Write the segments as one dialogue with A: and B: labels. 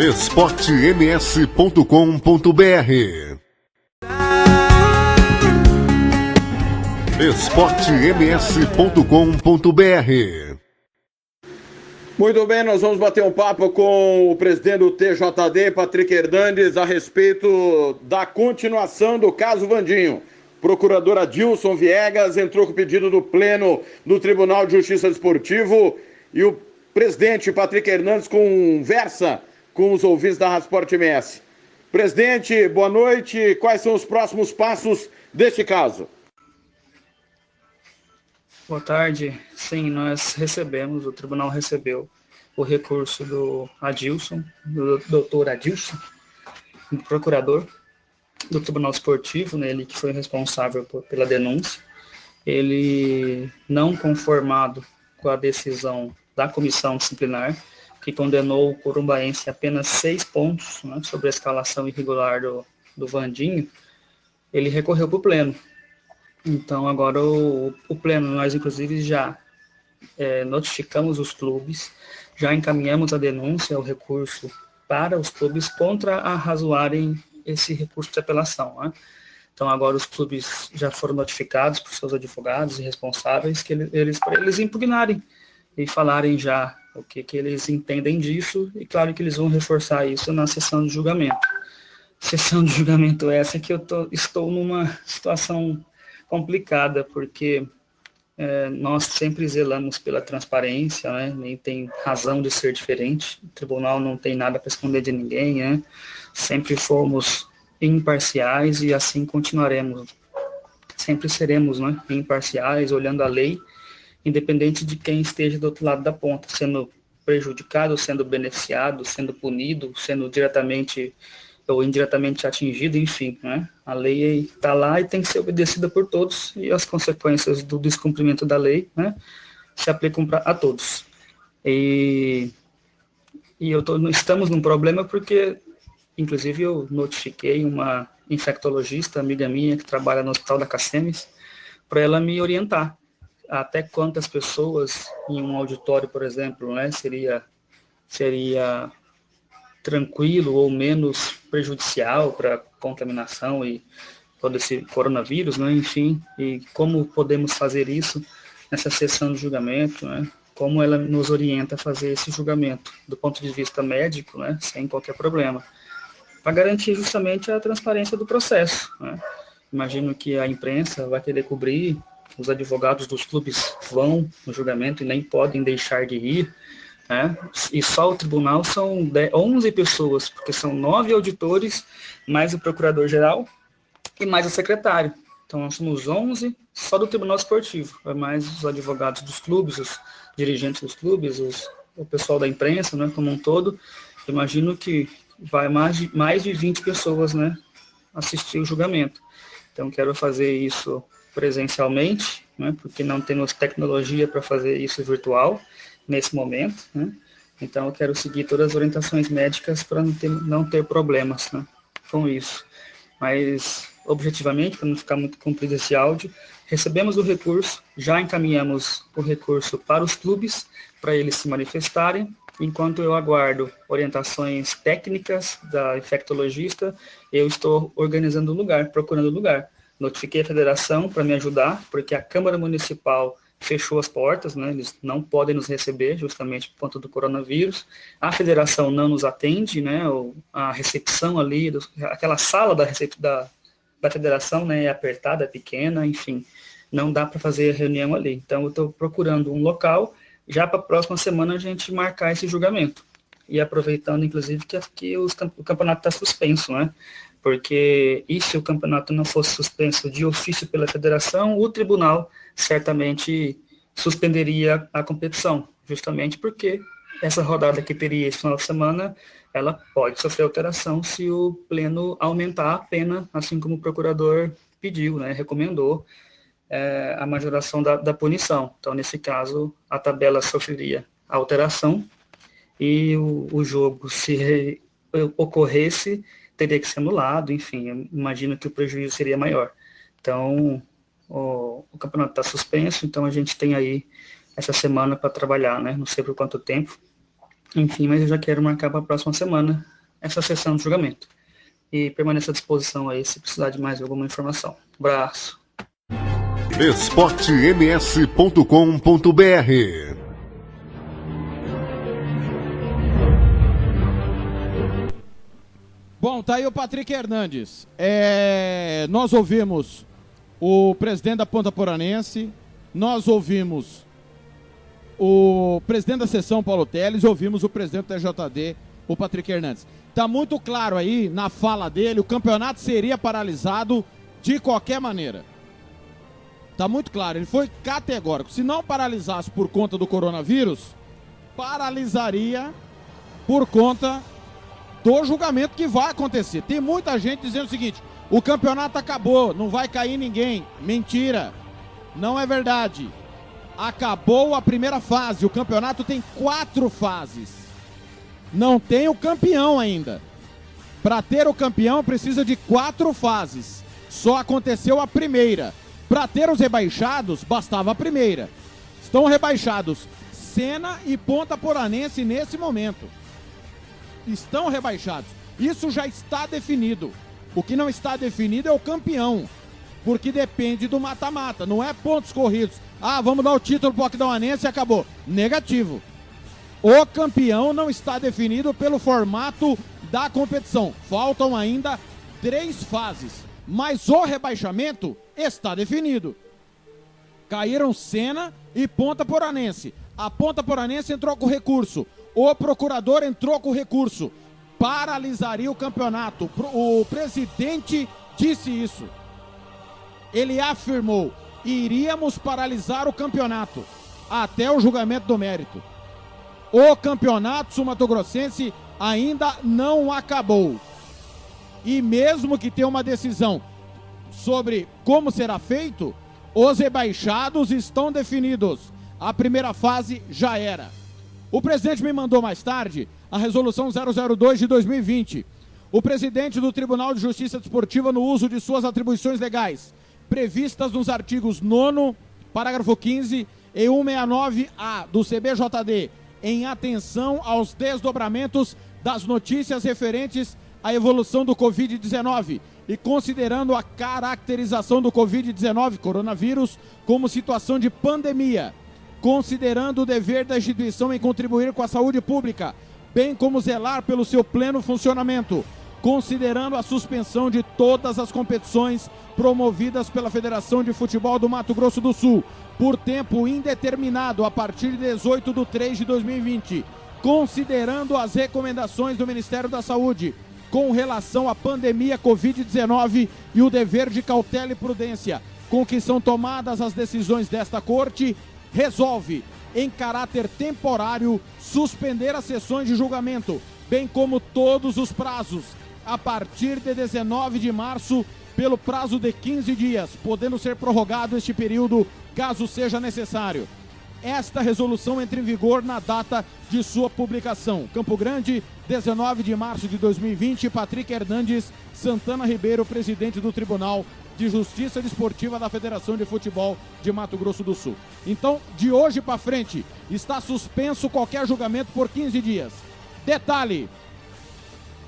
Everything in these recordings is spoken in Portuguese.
A: esportems.com.br. esportems.com.br.
B: Muito bem, nós vamos bater um papo com o presidente do TJD, Patrick Hernandes, a respeito da continuação do caso Vandinho. Procurador Adilson Viegas entrou com o pedido do Pleno do Tribunal de Justiça Desportivo e o presidente Patrick Hernandes conversa com os ouvintes da Rádio Sport MS. Presidente, boa noite. Quais são os próximos passos deste caso?
C: Boa tarde. Sim, nós recebemos, o tribunal recebeu o recurso do Adilson, do doutor Adilson, procurador do Tribunal Esportivo, né, ele que foi responsável pela denúncia. Ele, não conformado com a decisão da comissão disciplinar, que condenou o corumbaense a apenas 6 pontos, né, sobre a escalação irregular do Vandinho, ele recorreu para o Pleno. Então, agora o Pleno, nós inclusive já notificamos os clubes, já encaminhamos a denúncia, o recurso para os clubes contra arrazoarem esse recurso de apelação, né? Então, agora os clubes já foram notificados por seus advogados e responsáveis que eles impugnarem e falarem já o que eles entendem disso, e claro que eles vão reforçar isso na sessão de julgamento. Sessão de julgamento essa que estou numa situação complicada, porque nós sempre zelamos pela transparência, né? Nem tem razão de ser diferente, o tribunal não tem nada para esconder de ninguém, né? Sempre fomos imparciais e assim continuaremos. Sempre seremos, né, imparciais, olhando a lei, independente de quem esteja do outro lado da ponta, sendo prejudicado, sendo beneficiado, sendo punido, sendo diretamente ou indiretamente atingido, enfim, né? A lei está lá e tem que ser obedecida por todos, e as consequências do descumprimento da lei, né, se aplicam a todos. E estamos num problema porque, inclusive, eu notifiquei uma infectologista, amiga minha, que trabalha no Hospital da Cacemes, para ela me orientar até quantas pessoas em um auditório, por exemplo, né, seria tranquilo ou menos prejudicial para contaminação e todo esse coronavírus, né, enfim, e como podemos fazer isso nessa sessão de julgamento, né, como ela nos orienta a fazer esse julgamento do ponto de vista médico, né, sem qualquer problema, para garantir justamente a transparência do processo, né. Imagino que a imprensa vai querer cobrir, os advogados dos clubes vão no julgamento e nem podem deixar de ir, né? E só o tribunal são 11 pessoas, porque são 9 auditores, mais o procurador-geral e mais o secretário. Então, nós somos 11 só do Tribunal Esportivo, mais os advogados dos clubes, os dirigentes dos clubes, o pessoal da imprensa, né, como um todo. Imagino que vai mais de 20 pessoas, né, assistir o julgamento. Então, quero fazer isso presencialmente, né, porque não temos tecnologia para fazer isso virtual nesse momento, né? Então eu quero seguir todas as orientações médicas para não ter problemas, né, com isso. Mas, objetivamente, para não ficar muito comprido esse áudio, recebemos o recurso, já encaminhamos o recurso para os clubes, para eles se manifestarem. Enquanto eu aguardo orientações técnicas da infectologista, eu estou organizando o lugar, procurando o lugar. Notifiquei a federação para me ajudar, porque a Câmara Municipal fechou as portas, né? Eles não podem nos receber, justamente por conta do coronavírus. A federação não nos atende, né? A recepção ali, aquela sala da federação, né, é apertada, é pequena, enfim, não dá para fazer a reunião ali. Então, eu estou procurando um local, já para a próxima semana a gente marcar esse julgamento. E aproveitando, inclusive, que o campeonato está suspenso, né? Porque e se o campeonato não fosse suspenso de ofício pela federação, o tribunal certamente suspenderia a competição, justamente porque essa rodada que teria esse final de semana, ela pode sofrer alteração se o Pleno aumentar a pena, assim como o procurador pediu, né, recomendou a majoração da punição. Então, nesse caso, a tabela sofreria alteração e o jogo, se ocorresse, teria que ser anulado, enfim, eu imagino que o prejuízo seria maior. Então, o campeonato está suspenso, então a gente tem aí essa semana para trabalhar, né? Não sei por quanto tempo, Enfim, mas eu já quero marcar para a próxima semana essa sessão de julgamento. E permaneço à disposição aí se precisar de mais alguma informação. Abraço.
A: esportems.com.br.
D: Bom, tá aí o Patrick Hernandes. Nós ouvimos o presidente da Ponta Poranense, nós ouvimos o presidente da seção, Paulo Teles, e ouvimos o presidente do TJD, o Patrick Hernandes. Tá muito claro aí, na fala dele, o campeonato seria paralisado de qualquer maneira. Tá muito claro, ele foi categórico. Se não paralisasse por conta do coronavírus, paralisaria por conta do julgamento que vai acontecer. Tem muita gente dizendo o seguinte: o campeonato acabou, não vai cair ninguém. Mentira, não é verdade. Acabou a primeira fase, o campeonato tem 4 fases. Não tem o campeão ainda. Para ter o campeão precisa de 4 fases. Só aconteceu a primeira. Para ter os rebaixados, bastava a primeira. Estão rebaixados Sena e Ponta Poranense nesse momento. Estão rebaixados. Isso já está definido. O que não está definido é o campeão, porque depende do mata-mata, não é pontos corridos. Ah, vamos dar o título pro Aquidauanense e acabou. Negativo. O campeão não está definido pelo formato da competição. Faltam ainda 3 fases, mas o rebaixamento está definido. Caíram Sena e Ponta Poranense. A Ponta Poranense entrou com recurso. O procurador entrou com recurso. Paralisaria o campeonato. O presidente disse isso. Ele afirmou: iríamos paralisar o campeonato até o julgamento do mérito. O campeonato sul-mato-grossense ainda não acabou. E mesmo que tenha uma decisão sobre como será feito, os rebaixados estão definidos. A primeira fase já era. O presidente me mandou mais tarde a resolução 002 de 2020. O presidente do Tribunal de Justiça Desportiva, no uso de suas atribuições legais, previstas nos artigos 9º, parágrafo 15 e 169-A do CBJD, em atenção aos desdobramentos das notícias referentes à evolução do Covid-19 e considerando a caracterização do Covid-19, coronavírus, como situação de pandemia, considerando o dever da instituição em contribuir com a saúde pública, bem como zelar pelo seu pleno funcionamento, considerando a suspensão de todas as competições promovidas pela Federação de Futebol do Mato Grosso do Sul, por tempo indeterminado a partir de 18/3/2020, considerando as recomendações do Ministério da Saúde com relação à pandemia Covid-19 e o dever de cautela e prudência com que são tomadas as decisões desta Corte, resolve, em caráter temporário, suspender as sessões de julgamento, bem como todos os prazos, a partir de 19 de março, pelo prazo de 15 dias, podendo ser prorrogado este período, caso seja necessário. Esta resolução entra em vigor na data de sua publicação. Campo Grande, 19 de março de 2020, Patrick Hernandes Santana Ribeiro, presidente do Tribunal de Justiça Desportiva da Federação de Futebol de Mato Grosso do Sul. Então, de hoje para frente, está suspenso qualquer julgamento por 15 dias. Detalhe: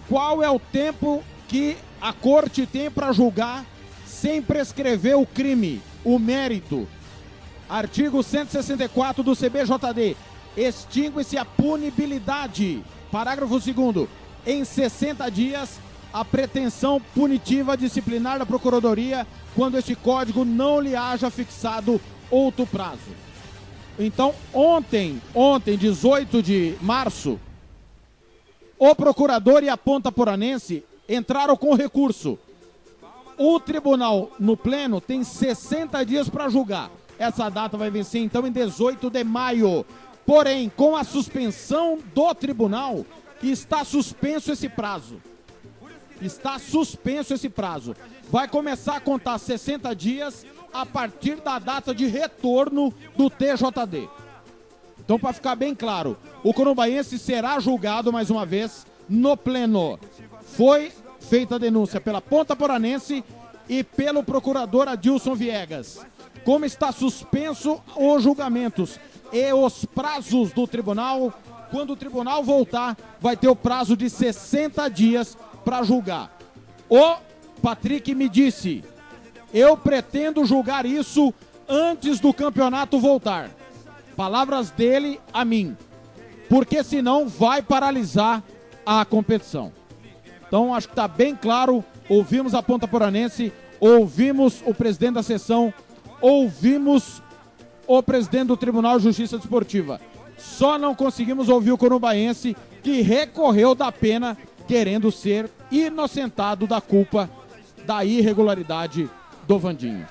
D: qual é o tempo que a corte tem para julgar sem prescrever o crime, o mérito? Artigo 164 do CBJD. Extingue-se a punibilidade. Parágrafo 2º. Em 60 dias, a pretensão punitiva disciplinar da Procuradoria, quando este código não lhe haja fixado outro prazo. Então, ontem, 18 de março, o procurador e a Ponta Poranense entraram com recurso. O tribunal, no pleno, tem 60 dias para julgar. Essa data vai vencer, então, em 18 de maio. Porém, com a suspensão do tribunal, está suspenso esse prazo. Está suspenso esse prazo. Vai começar a contar 60 dias a partir da data de retorno do TJD. Então, para ficar bem claro, o corumbaense será julgado mais uma vez no pleno. Foi feita a denúncia pela Ponta Poranense e pelo procurador Adilson Viegas. Como está suspenso os julgamentos e os prazos do tribunal, quando o tribunal voltar, vai ter o prazo de 60 dias para julgar. O Patrick me disse, eu pretendo julgar isso antes do campeonato voltar. Palavras dele a mim. Porque senão vai paralisar a competição. Então acho que está bem claro, ouvimos a Ponta Poranense, ouvimos o presidente da seção, ouvimos o presidente do Tribunal de Justiça Desportiva. Só não conseguimos ouvir o corumbaense, que recorreu da pena, querendo ser inocentado da culpa da irregularidade do Vandinho.